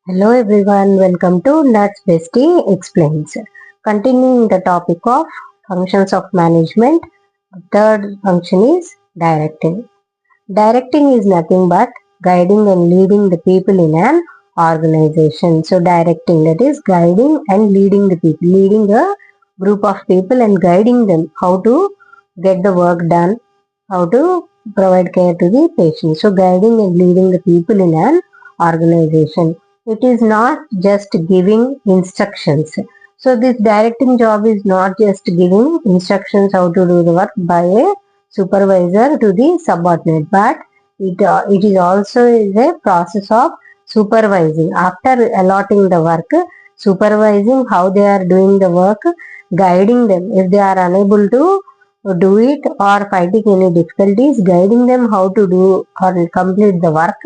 Hello everyone, welcome to Nuts Bestie Explains. Continuing the topic of functions of management, the third function is directing. Directing is nothing but guiding and leading the people in an organization. So directing, that is guiding and leading the people, leading a group of people and guiding them how to get the work done, how to provide care to the patient. So guiding and leading the people in an organization. It is not just giving instructions. So this directing job is not just giving instructions how to do the work by a supervisor to the subordinate, but it is also is a process of supervising. After allotting the work, supervising how they are doing the work, guiding them if they are unable to do it or fighting any difficulties, guiding them how to do or complete the work,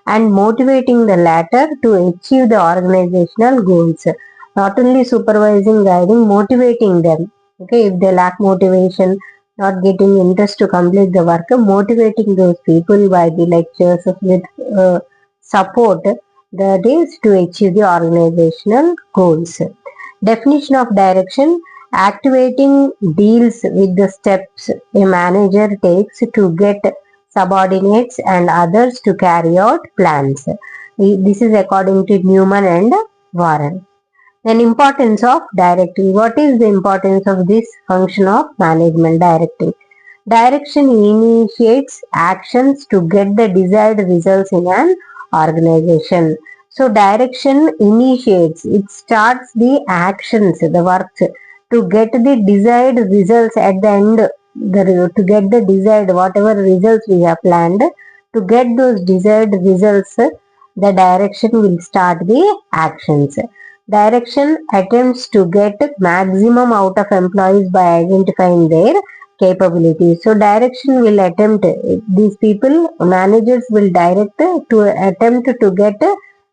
and motivating the latter to achieve the organizational goals. Not only supervising, guiding, motivating them. Okay, if they lack motivation, not getting interest to complete the work, motivating those people by the lectures with support, that is to achieve the organizational goals. Definition of direction: activating deals with the steps a manager takes to get subordinates and others to carry out plans. This is according to Newman and Warren. Then importance of directing. What is the importance of this function of management, directing? Direction initiates actions to get the desired results in an organization. So direction initiates, it starts the actions, the works to get the desired results at the end, to get the desired whatever results we have planned. To get those desired results, the direction will start the actions. Direction attempts to get maximum out of employees by identifying their capabilities. So direction will attempt, these people, managers will direct to attempt to get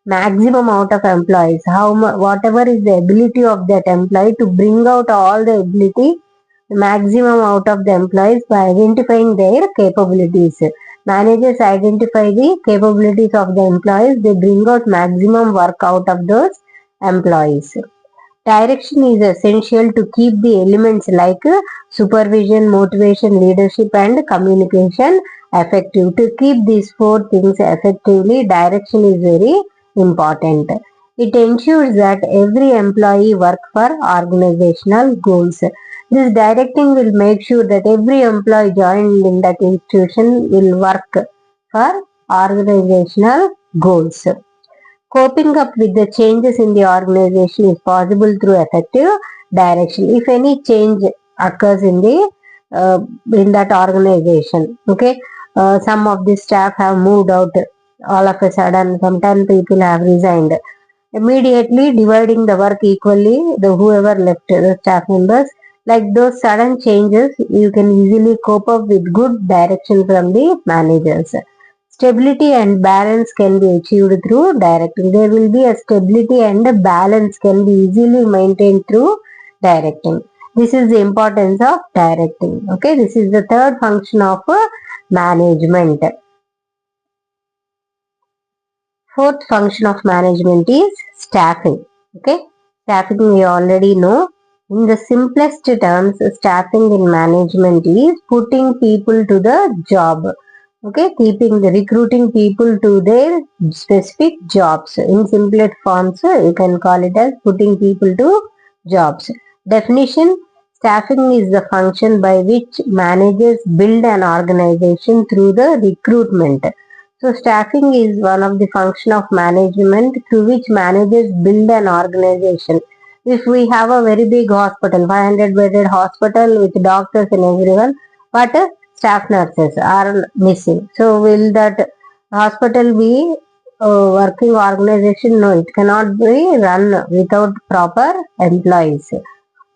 maximum out of employees. Whatever is the ability of that employee, to bring out all the ability, maximum out of the employees by identifying their capabilities. Managers identify the capabilities of the employees, they bring out maximum work out of those employees. Direction is essential to keep the elements like supervision, motivation, leadership, and communication effective. To keep these four things effectively, direction is very important. It ensures that every employee work for organizational goals. This directing will make sure that every employee joined in that institution will work for organizational goals. Coping up with the changes in the organization is possible through effective direction. If any change occurs in that organization, okay, some of the staff have moved out all of a sudden. Some 10 people have resigned. Immediately dividing the work equally, the whoever left, the staff members, like those sudden changes, you can easily cope up with good direction from the managers. Stability and balance can be achieved through directing. There will be a stability and a balance can be easily maintained through directing. This is the importance of directing. Okay, this is the third function of management. Fourth function of management is staffing. Okay, staffing we already know. In the simplest terms, staffing in management is putting people to the job. Okay, recruiting people to their specific jobs. In simplest forms, you can call it as putting people to jobs. Definition: staffing is the function by which managers build an organization through the recruitment. So staffing is one of the function of management through which managers build an organization. If we have a very big hospital, 500 bedded hospital with doctors and everyone, but staff nurses are missing. So will that hospital be a working organization? No, it cannot be run without proper employees.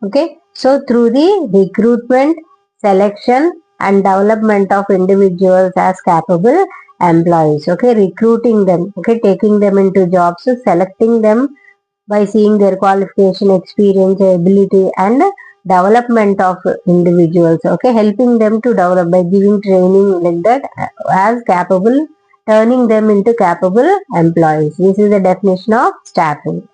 Okay, so through the recruitment, selection, and development of individuals as capable employees. Okay, recruiting them, okay, taking them into jobs, selecting them by seeing their qualification, experience, ability, and development of individuals. Okay, helping them to develop by giving training like that as capable turning them into capable employees. This is the definition of staffing.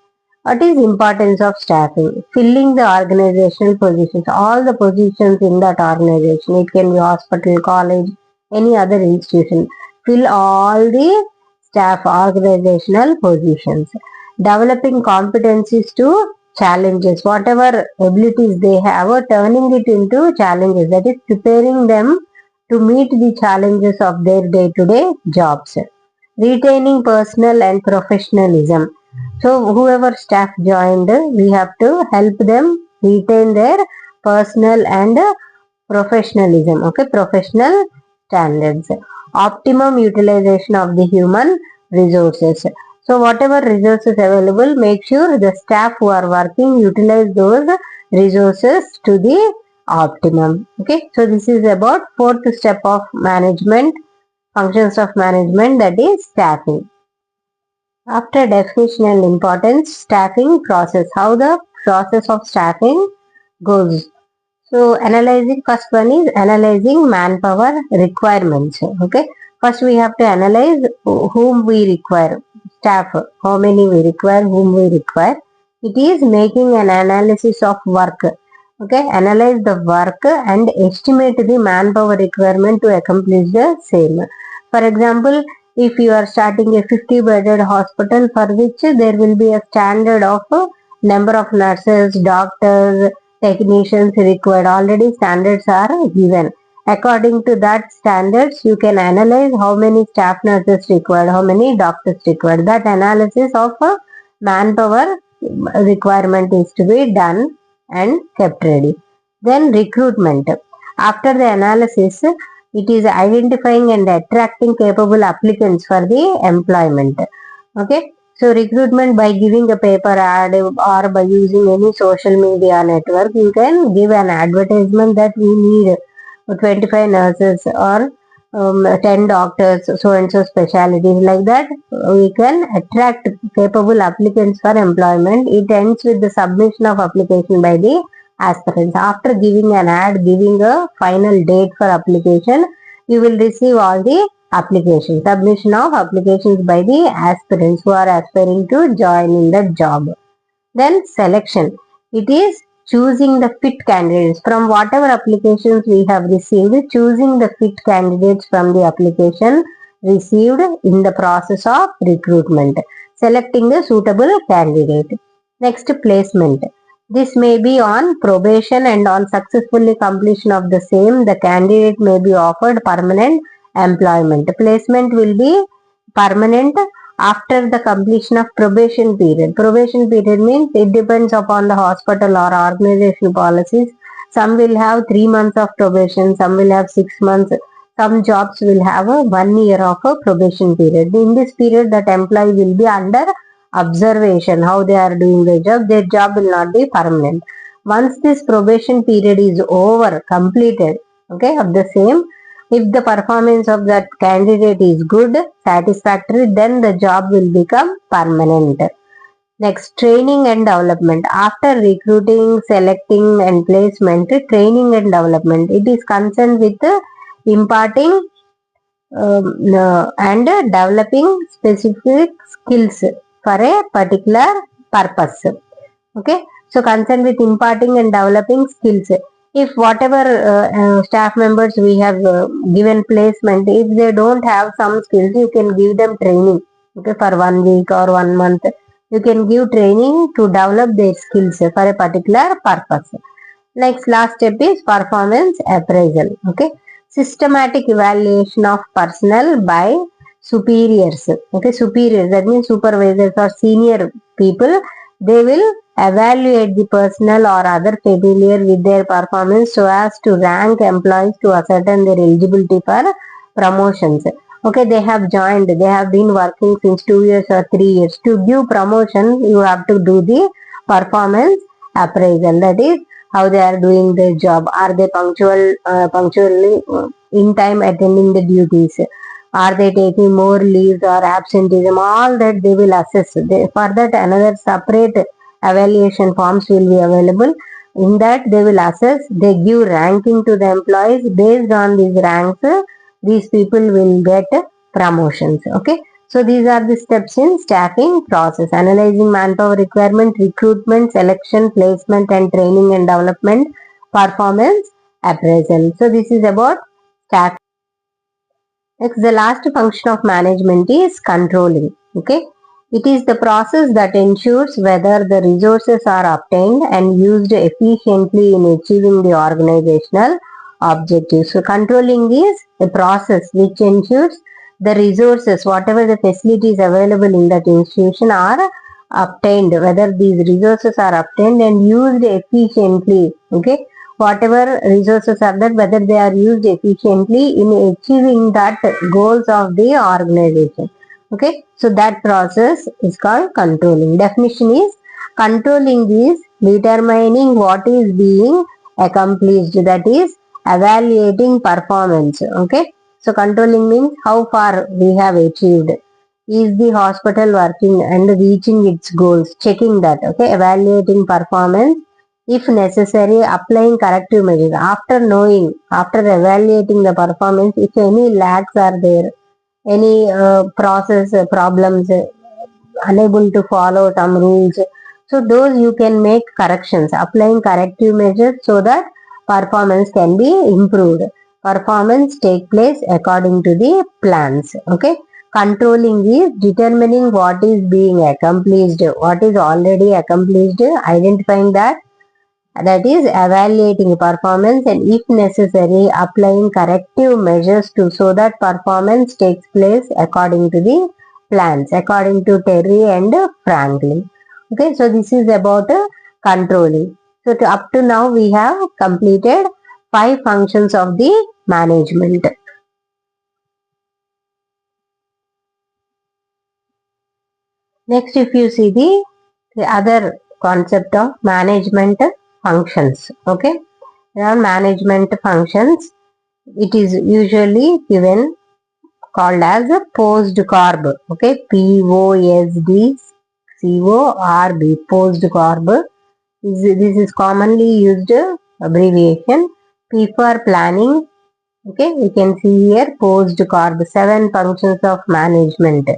What is importance of staffing? Filling the organizational positions, all the positions in that organization. It can be hospital, college, any other institution. Fill all the staff organizational positions. Developing competencies to challenges. Whatever abilities they have, turning it into challenges. That is preparing them to meet the challenges of their day-to-day jobs. Retaining personal and professionalism. So whoever staff joined, we have to help them retain their personal and professionalism. Okay, professional standards. Optimum utilization of the human resources. So whatever resources available, make sure the staff who are working utilize those resources to the optimum. Okay, so this is about fourth step of management, functions of management, that is staffing. After definition and importance, staffing process. How the process of staffing goes. So analyzing, first one is analyzing manpower requirements. Okay. First we have to analyze whom we require, staff, how many we require, whom we require. It is making an analysis of work. Okay. Analyze the work and estimate the manpower requirement to accomplish the same. For example, if you are starting a 50-bedded hospital for which there will be a standard of number of nurses, doctors, technicians required. Already standards are given. According to that standards, you can analyze how many staff nurses required, how many doctors required. That analysis of manpower requirement is to be done and kept ready. Then recruitment. After the analysis, it is identifying and attracting capable applicants for the employment. Okay. So recruitment by giving a paper ad or by using any social media network, you can give an advertisement that we need 25 nurses or 10 doctors, so and so specialties. Like that, we can attract capable applicants for employment. It ends with the submission of application by the aspirants. After giving an ad, giving a final date for application, you will receive all the applications, submission of applications by the aspirants who are aspiring to join in the job. Then selection. It is choosing the fit candidates from whatever applications we have received, choosing the fit candidates from the application received in the process of recruitment, selecting the suitable candidate. Next, placement. This may be on probation, and on successfully completion of the same, the candidate may be offered permanent employment. Placement will be permanent after the completion of probation period. Probation period means it depends upon the hospital or organization policies. Some will have 3 months of probation, some will have 6 months, some jobs will have a 1 year of a probation period. In this period, that employee will be under observation, how they are doing their job will not be permanent. Once this probation period is over, completed, okay, of the same, if the performance of that candidate is good, satisfactory, then the job will become permanent. Next, training and development. After recruiting, selecting and placement, training and development. It is concerned with imparting and developing specific skills for a particular purpose. Okay, so concerned with imparting and developing skills. If whatever staff members we have given placement, if they don't have some skills, you can give them training. Okay, for 1 week or 1 month, you can give training to develop their skills for a particular purpose. Next, last step is performance appraisal. Okay, systematic evaluation of personnel by superiors. Okay, superiors, that means supervisors or senior people. They will evaluate the personnel or other familiar with their performance so as to rank employees to ascertain their eligibility for promotions. Okay, they have joined, they have been working since 2 years or 3 years. To give promotion, you have to do the performance appraisal. That is how they are doing their job. Are they punctually in time attending the duties? Are they taking more leaves or absenteeism? All that they will assess. For that, another separate evaluation forms will be available. In that, they will assess. They give ranking to the employees. Based on these ranks, these people will get promotions. Okay, so these are the steps in staffing process: analyzing manpower requirement, recruitment, selection, placement and training and development, performance appraisal. So this is about staff. Next, the last function of management is controlling. Okay, it is the process that ensures whether the resources are obtained and used efficiently in achieving the organizational objectives. So controlling is a process which ensures the resources, whatever the facilities available in that institution, are obtained, whether these resources are obtained and used efficiently. Okay, whatever resources are there, whether they are used efficiently in achieving that goals of the organization. Okay, so that process is called controlling. Definition is: controlling is determining what is being accomplished, that is evaluating performance. Okay, so controlling means how far we have achieved. Is the hospital working and reaching its goals? Checking that. Okay, evaluating performance. If necessary, applying corrective measures. After knowing, after evaluating the performance, if any lags are there, any process problems, unable to follow some rules, so those you can make corrections, applying corrective measures so that performance can be improved. Performance take place according to the plans. Okay, controlling is determining what is being accomplished, what is already accomplished, identifying that, that is evaluating performance, and if necessary applying corrective measures to so that performance takes place according to the plans, according to Terry and Franklin. Okay, so this is about controlling. So up to now we have completed 5 functions of the management. Next, if you see the other concept of management functions. Okay, there are management functions. It is usually given called as a POSDCoRB. Okay, POSDCoRB, POSDCoRB. This is commonly used abbreviation. P for planning. Okay, we can see here POSDCoRB, 7 functions of management.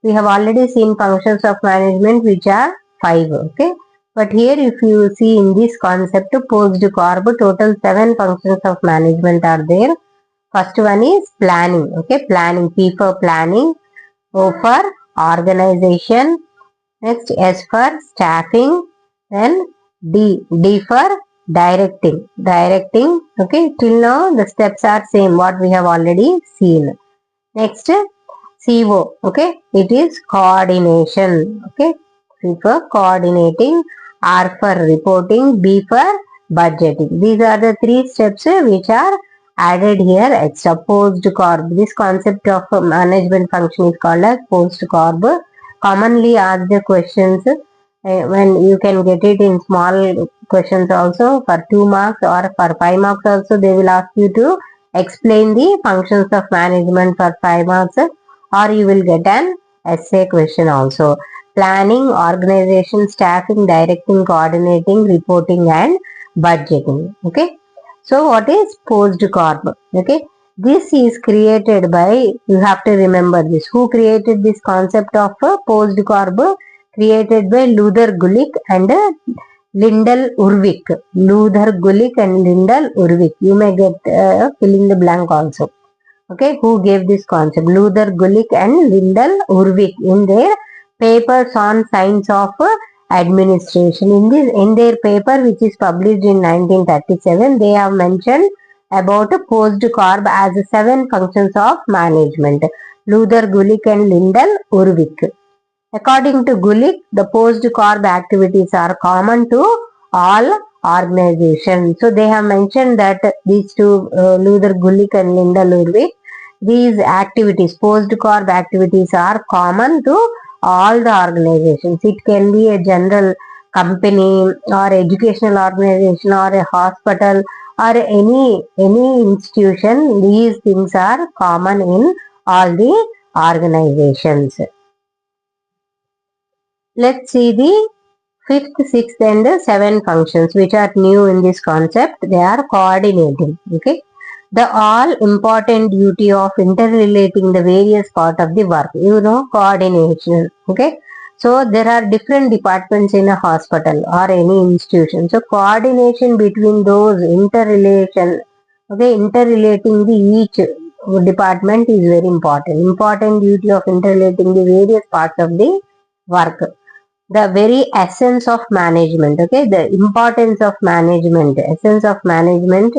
We have already seen functions of management which are 5. Okay, but here if you see in this concept POSDCoRB, total 7 functions of management are there. First one is planning. Okay, planning. P for planning, O for organization, next S for staffing, then D for directing. Directing. Okay, till now the steps are same what we have already seen. Next, CO. Okay, it is coordination. Okay, C for coordinating, R for reporting, B for budgeting. These are the 3 steps which are added here extra. POSDCoRB. This concept of management function is called as POSDCoRB. Commonly asked questions when you can get it in small questions also for 2 marks or for 5 marks also, they will ask you to explain the functions of management for 5 marks, or you will get an essay question also. Planning, organization, staffing, directing, coordinating, reporting and budgeting. Okay, so what is POSDCoRB? Okay, this is created by, you have to remember this, who created this concept of POSDCoRB? Created by Luther Gulick and Lindell Urwick. Luther Gulick and Lindell Urwick. You may get fill in the blank also. Okay, who gave this concept? Luther Gulick and Lindell Urwick in their papers on science of administration. In their paper which is published in 1937, they have mentioned about POSDCoRB as 7 functions of management. Luther Gulick and Lindell Urwick. According to Gulick, the POSDCoRB activities are common to all organizations. So they have mentioned that these two, Luther Gulick and Lindell Urwick, these activities, POSDCoRB activities are common to all the organizations. It can be a general company or educational organization or a hospital or any institution. These things are common in all the organizations. Let's see the 5th, 6th and 7th functions which are new in this concept. They are coordinating. Okay, The all important duty of interrelating the various part of the work, coordination. Okay, so there are different departments in a hospital or any institution, so coordination between those interrelating the each department is very important duty of interrelating the various parts of the work, the very essence of management. Okay, the importance of management, essence of management.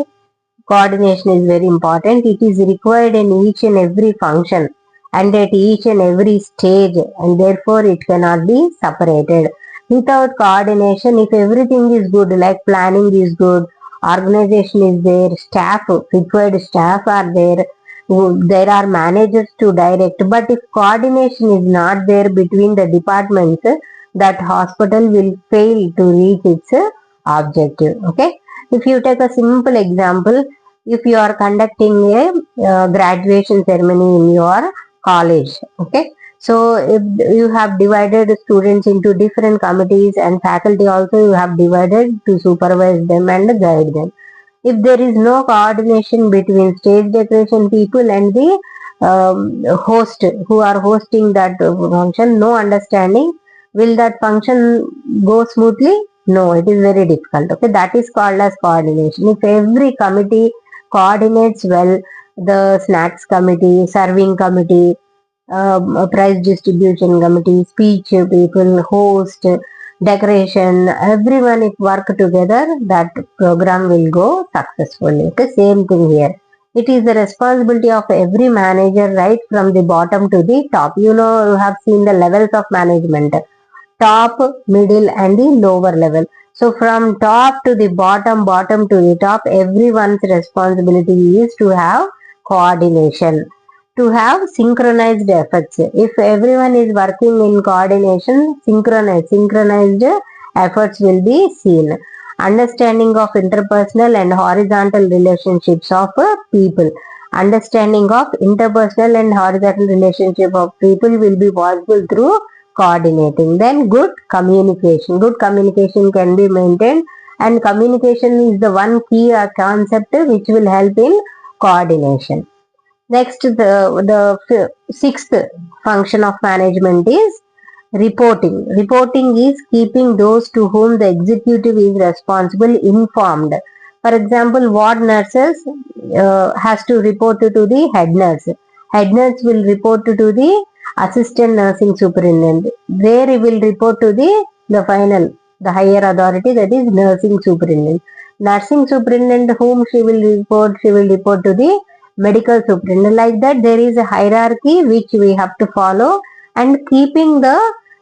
Coordination is very important. It is required in each and every function and at each and every stage, and therefore it cannot be separated. Without coordination, if everything is good, like planning is good, organization is there, required staff are there, there are managers to direct, but if coordination is not there between the departments, that hospital will fail to reach its objective. Okay, if you take a simple example, if you are conducting a graduation ceremony in your college, okay, so if you have divided students into different committees and faculty also you have divided to supervise them and guide them. If there is no coordination between stage decoration people and the host who are hosting that function, no understanding, will that function go smoothly? No, it is very difficult. Okay, that is called as coordination. If every committee coordinates well, the snacks committee, serving committee, prize distribution committee, speech people, host, decoration, everyone if work together, that program will go successfully. Okay, same thing here. It is the responsibility of every manager right from the bottom to the top. You have seen the levels of management, top, middle and the lower level. So from top to the bottom, bottom to the top, everyone's responsibility is to have coordination, to have synchronized efforts. If everyone is working in coordination, synchronized efforts will be seen. Understanding of interpersonal and horizontal relationships of people. Understanding of interpersonal and horizontal relationship of people will be possible through coordinating. Then good communication. Good communication can be maintained, and communication is the one key concept which will help in coordination. Next, the sixth function of management is reporting. Reporting is keeping those to whom the executive is responsible informed. For example, ward nurses has to report to the head nurse. Head nurse will report to the assistant nursing superintendent. There he will report to the higher authority, that is nursing superintendent. Nursing superintendent whom she will report to the medical superintendent. Like that, there is a hierarchy which we have to follow, and keeping the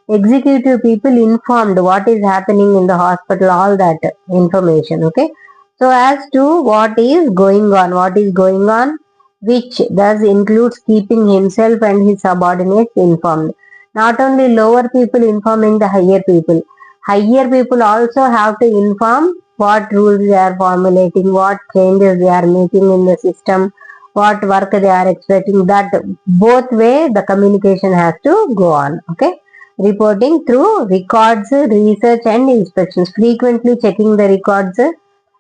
executive people informed what is happening in the hospital, all that information. Okay, so as to what is going on, which thus includes keeping himself and his subordinates informed. Not only lower people informing the higher people also have to inform what rules they are formulating, what changes they are making in the system, what work they are expecting. That both way the communication has to go on. Okay, reporting through records, research and inspections. Frequently checking the records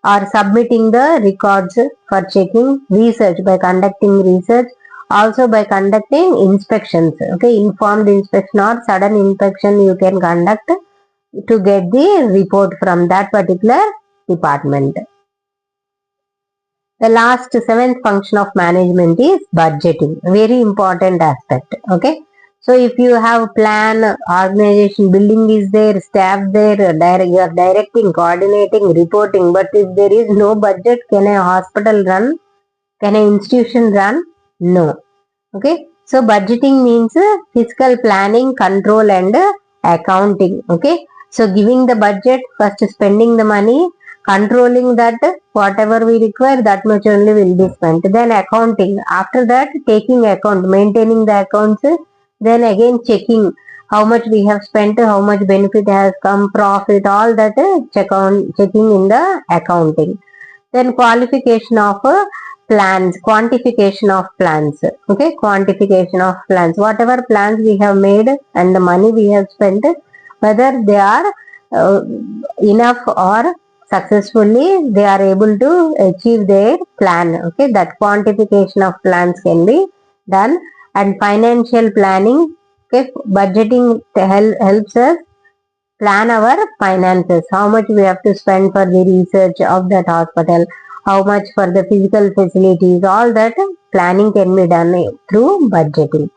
or submitting the records for checking. Research, by conducting research, also by conducting inspections. Okay, informed inspection or sudden inspection you can conduct to get the report from that particular department. The last seventh function of management is budgeting. Very important aspect. Okay, so if you have plan, organization, building is there, staff there, you are directing, coordinating, reporting, but if there is no budget, can a hospital run? Can an institution run? No. Okay, so budgeting means fiscal planning, control and accounting. Okay, so giving the budget, first spending the money, controlling that whatever we require, that much only will be spent. Then accounting, after that taking account, maintaining the accounts, then again checking how much we have spent, how much benefit has come, profit, all that checking in the accounting. Then qualification of plans, quantification of plans. Okay, quantification of plans. Whatever plans we have made and the money we have spent, whether they are enough or successfully, they are able to achieve their plan. Okay, that quantification of plans can be done. And financial planning, okay, budgeting helps us plan our finances, how much we have to spend for the research of that hospital, how much for the physical facilities, all that planning can be done through budgeting.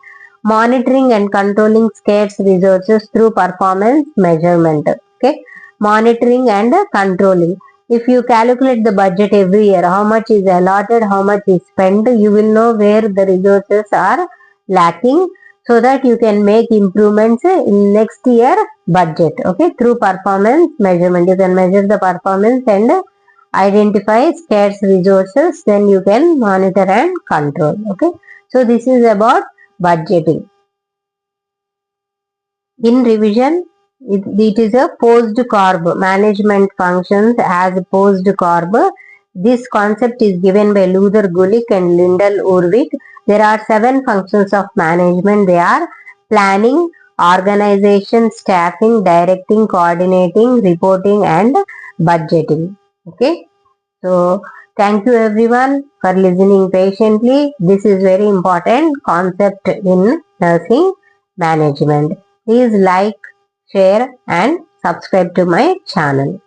Monitoring and controlling scarce resources through performance measurement. Okay, monitoring and controlling. If you calculate the budget every year, how much is allotted, how much is spent, you will know where the resources are lacking, so that you can make improvements in next year budget. Okay, through performance measurement, you can measure the performance and identify scarce resources, then you can monitor and control. Okay, so this is about budgeting. In revision, it is a POSDCoRB, management functions as POSDCoRB. This concept is given by Luther Gulick and Lyndall Urwick. There are 7 functions of management. They are planning, organization, staffing, directing, coordinating, reporting, and budgeting. Okay, so thank you everyone for listening patiently. This is very important concept in nursing management. Please like, share and subscribe to my channel.